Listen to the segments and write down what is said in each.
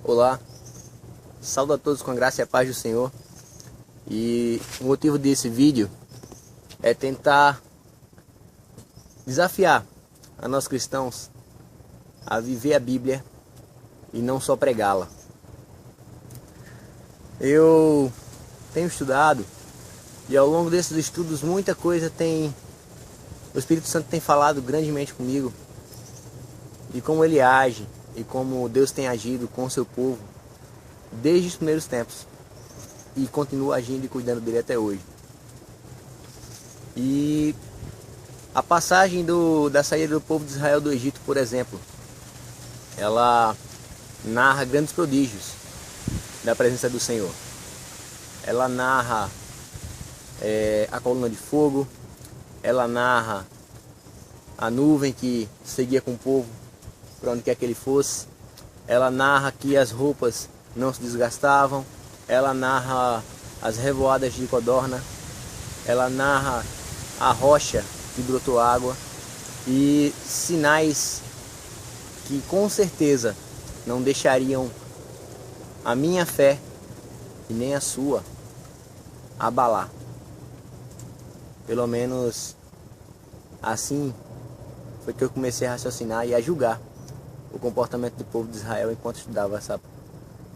Olá, saúdo a todos com a graça e a paz do Senhor. E o motivo desse vídeo é tentar desafiar a nós cristãos a viver a Bíblia e não só pregá-la. Eu tenho estudado e ao longo desses estudos muita coisa o Espírito Santo tem falado grandemente comigo de como ele age e como Deus tem agido com o seu povo desde os primeiros tempos e continua agindo e cuidando dele até hoje. E a passagem da saída do povo de Israel do Egito, por exemplo, ela narra grandes prodígios da presença do Senhor. Ela narra a coluna de fogo, ela narra a nuvem que seguia com o povo para onde quer que ele fosse, ela narra que as roupas não se desgastavam, ela narra as revoadas de codorna, ela narra a rocha que brotou água e sinais que com certeza não deixariam a minha fé e nem a sua abalar. Pelo menos assim foi que eu comecei a raciocinar e a julgar o comportamento do povo de Israel enquanto estudava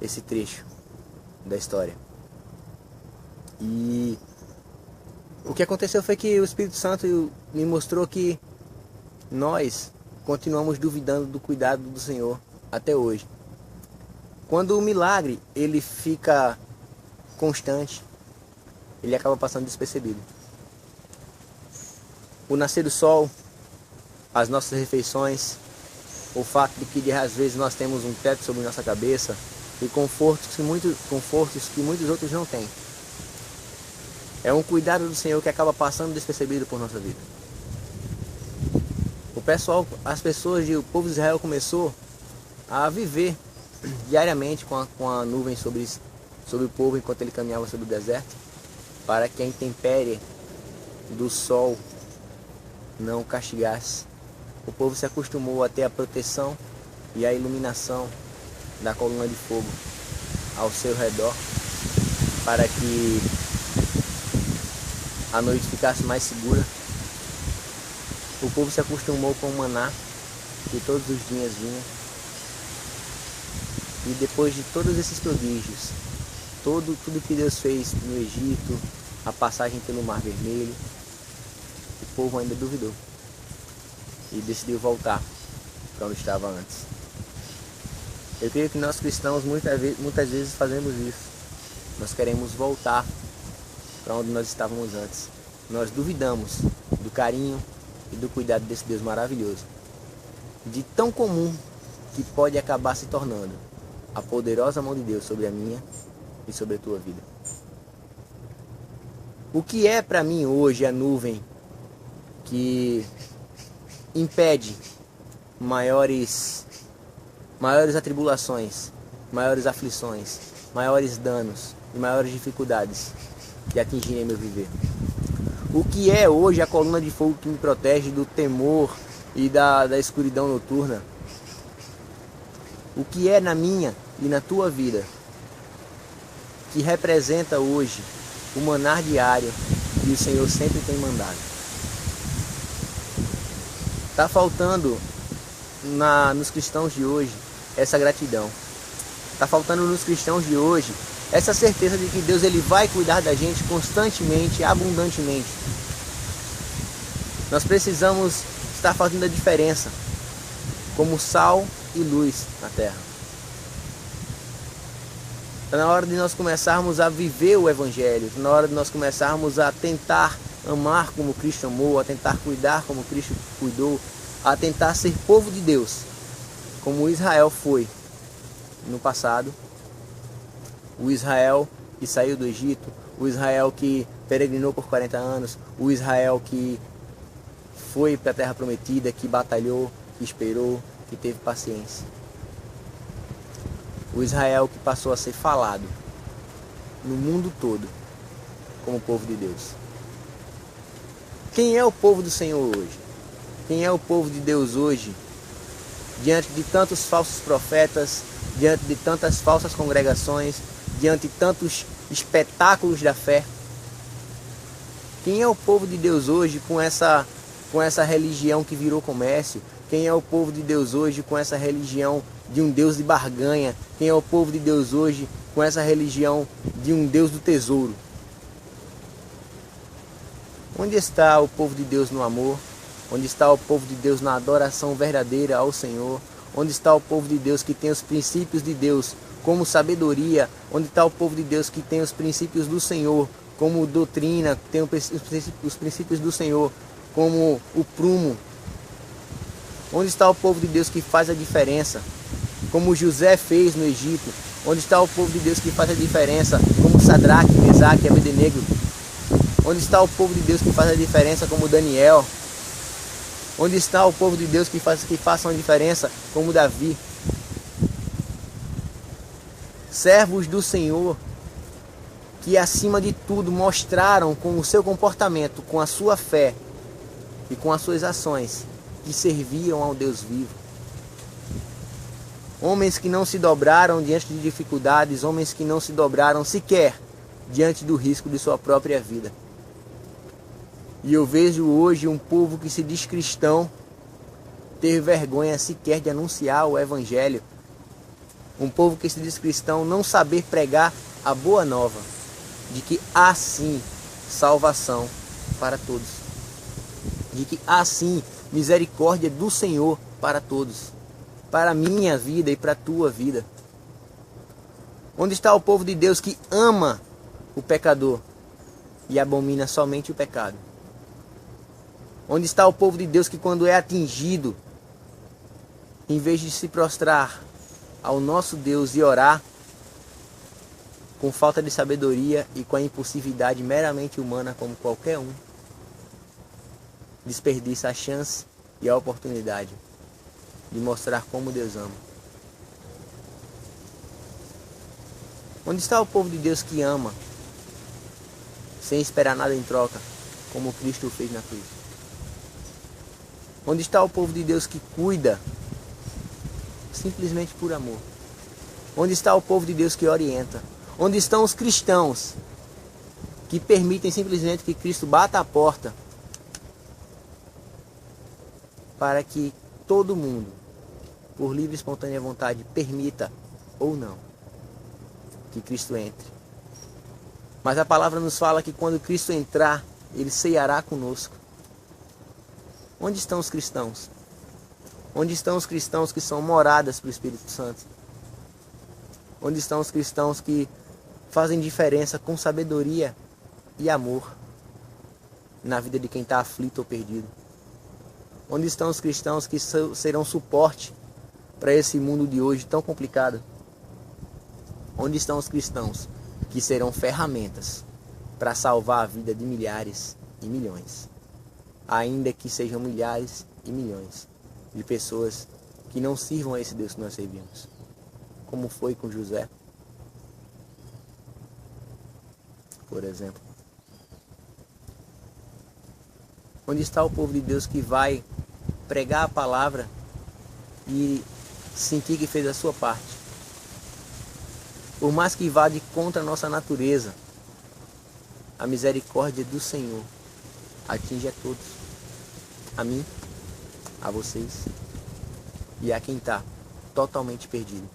esse trecho da história. E o que aconteceu foi que o Espírito Santo me mostrou que nós continuamos duvidando do cuidado do Senhor até hoje. Quando o milagre ele fica constante, ele acaba passando despercebido. O nascer do sol, as nossas refeições, o fato de que às vezes nós temos um teto sobre nossa cabeça e confortos que muitos outros não têm. É um cuidado do Senhor que acaba passando despercebido por nossa vida. O povo de Israel começou a viver diariamente com a nuvem sobre o povo enquanto ele caminhava sobre o deserto, para que a intempérie do sol não castigasse. O povo se acostumou a ter a proteção e a iluminação da coluna de fogo ao seu redor, para que a noite ficasse mais segura. O povo se acostumou com o maná que todos os dias vinha. E depois de todos esses prodígios, tudo que Deus fez no Egito, a passagem pelo Mar Vermelho, o povo ainda duvidou e decidiu voltar para onde estava antes. Eu creio que nós cristãos muitas vezes fazemos isso. Nós queremos voltar para onde nós estávamos antes. Nós duvidamos do carinho e do cuidado desse Deus maravilhoso, de tão comum que pode acabar se tornando a poderosa mão de Deus sobre a minha e sobre a tua vida. O que é para mim hoje a nuvem que impede maiores atribulações, maiores aflições, maiores danos e maiores dificuldades de atingirem meu viver? O que é hoje a coluna de fogo que me protege do temor e da escuridão noturna? O que é na minha e na tua vida que representa hoje o manar diário que o Senhor sempre tem mandado? Está faltando nos cristãos de hoje essa gratidão. Está faltando nos cristãos de hoje essa certeza de que Deus ele vai cuidar da gente constantemente, abundantemente. Nós precisamos estar fazendo a diferença como sal e luz na terra. Está na hora de nós começarmos a viver o Evangelho. Está na hora de nós começarmos a tentar amar como Cristo amou, a tentar cuidar como Cristo cuidou, a tentar ser povo de Deus, como Israel foi no passado. O Israel que saiu do Egito, o Israel que peregrinou por 40 anos, o Israel que foi para a terra prometida, que batalhou, que esperou, que teve paciência. O Israel que passou a ser falado no mundo todo como povo de Deus. Quem é o povo do Senhor hoje? Quem é o povo de Deus hoje? Diante de tantos falsos profetas, diante de tantas falsas congregações, diante de tantos espetáculos da fé? Quem é o povo de Deus hoje com essa religião que virou comércio? Quem é o povo de Deus hoje com essa religião de um Deus de barganha? Quem é o povo de Deus hoje com essa religião de um Deus do tesouro? Onde está o povo de Deus no amor? Onde está o povo de Deus na adoração verdadeira ao Senhor? Onde está o povo de Deus que tem os princípios de Deus como sabedoria? Onde está o povo de Deus que tem os princípios do Senhor como doutrina, que tem os princípios do Senhor como o prumo? Onde está o povo de Deus que faz a diferença, como José fez no Egito? Onde está o povo de Deus que faz a diferença, como Sadraque, Mesaque e Abednego? Onde está o povo de Deus que faz a diferença, como Daniel? Onde está o povo de Deus que façam a diferença, como Davi? Servos do Senhor que acima de tudo mostraram com o seu comportamento, com a sua fé e com as suas ações, que serviam ao Deus vivo. Homens que não se dobraram diante de dificuldades, homens que não se dobraram sequer diante do risco de sua própria vida. E eu vejo hoje um povo que se diz cristão ter vergonha sequer de anunciar o Evangelho. Um povo que se diz cristão não saber pregar a boa nova de que há sim salvação para todos, de que há sim misericórdia do Senhor para todos, para a minha vida e para a tua vida. Onde está o povo de Deus que ama o pecador e abomina somente o pecado? Onde está o povo de Deus que, quando é atingido, em vez de se prostrar ao nosso Deus e orar, com falta de sabedoria e com a impulsividade meramente humana como qualquer um, desperdiça a chance e a oportunidade de mostrar como Deus ama? Onde está o povo de Deus que ama, sem esperar nada em troca, como Cristo fez na cruz? Onde está o povo de Deus que cuida, simplesmente por amor? Onde está o povo de Deus que orienta? Onde estão os cristãos que permitem simplesmente que Cristo bata a porta para que todo mundo, por livre e espontânea vontade, permita ou não que Cristo entre? Mas a palavra nos fala que quando Cristo entrar, Ele ceará conosco. Onde estão os cristãos? Onde estão os cristãos que são moradas para o Espírito Santo? Onde estão os cristãos que fazem diferença com sabedoria e amor na vida de quem está aflito ou perdido? Onde estão os cristãos que serão suporte para esse mundo de hoje tão complicado? Onde estão os cristãos que serão ferramentas para salvar a vida de milhares e milhões? Ainda que sejam milhares e milhões de pessoas que não sirvam a esse Deus que nós servimos, como foi com José, por exemplo. Onde está o povo de Deus que vai pregar a palavra e sentir que fez a sua parte? Por mais que vá de contra a nossa natureza, a misericórdia do Senhor atinge a todos. A mim, a vocês e a quem está totalmente perdido.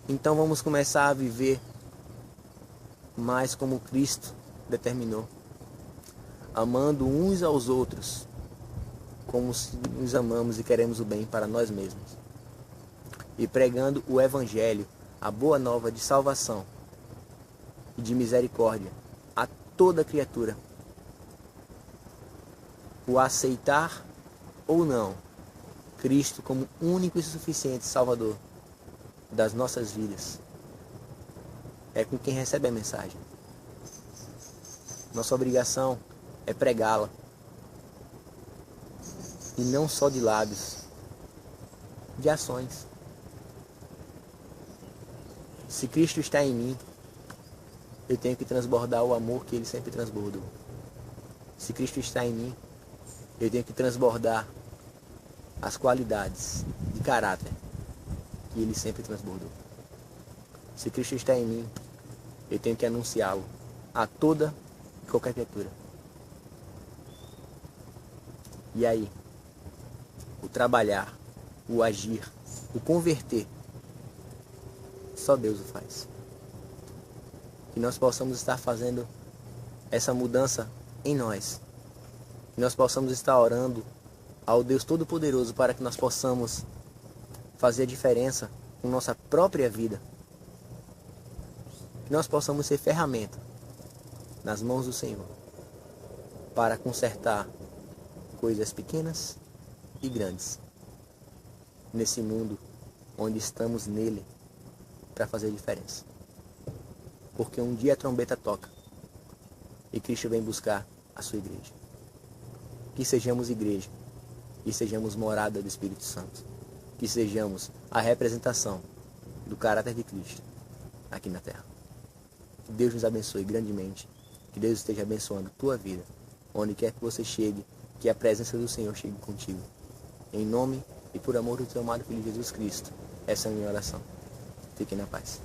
Então vamos começar a viver mais como Cristo determinou, amando uns aos outros como se nos amamos e queremos o bem para nós mesmos, e pregando o Evangelho, a boa nova de salvação e de misericórdia a toda criatura. O aceitar ou não Cristo como único e suficiente Salvador das nossas vidas é com quem recebe a mensagem. Nossa obrigação é pregá-la, e não só de lábios, de ações. Se Cristo está em mim, eu tenho que transbordar o amor que Ele sempre transbordou. Se Cristo está em mim, eu tenho que transbordar as qualidades de caráter que ele sempre transbordou. Se Cristo está em mim, eu tenho que anunciá-lo a toda e qualquer criatura. E aí, o trabalhar, o agir, o converter, só Deus o faz. Que nós possamos estar fazendo essa mudança em nós. Que nós possamos estar orando ao Deus Todo-Poderoso para que nós possamos fazer a diferença com nossa própria vida. Que nós possamos ser ferramenta nas mãos do Senhor para consertar coisas pequenas e grandes nesse mundo onde estamos nele para fazer a diferença. Porque um dia a trombeta toca e Cristo vem buscar a sua igreja. Que sejamos igreja e sejamos morada do Espírito Santo. Que sejamos a representação do caráter de Cristo aqui na terra. Que Deus nos abençoe grandemente. Que Deus esteja abençoando a tua vida. Onde quer que você chegue, que a presença do Senhor chegue contigo. Em nome e por amor do teu amado Filho Jesus Cristo. Essa é a minha oração. Fiquem na paz.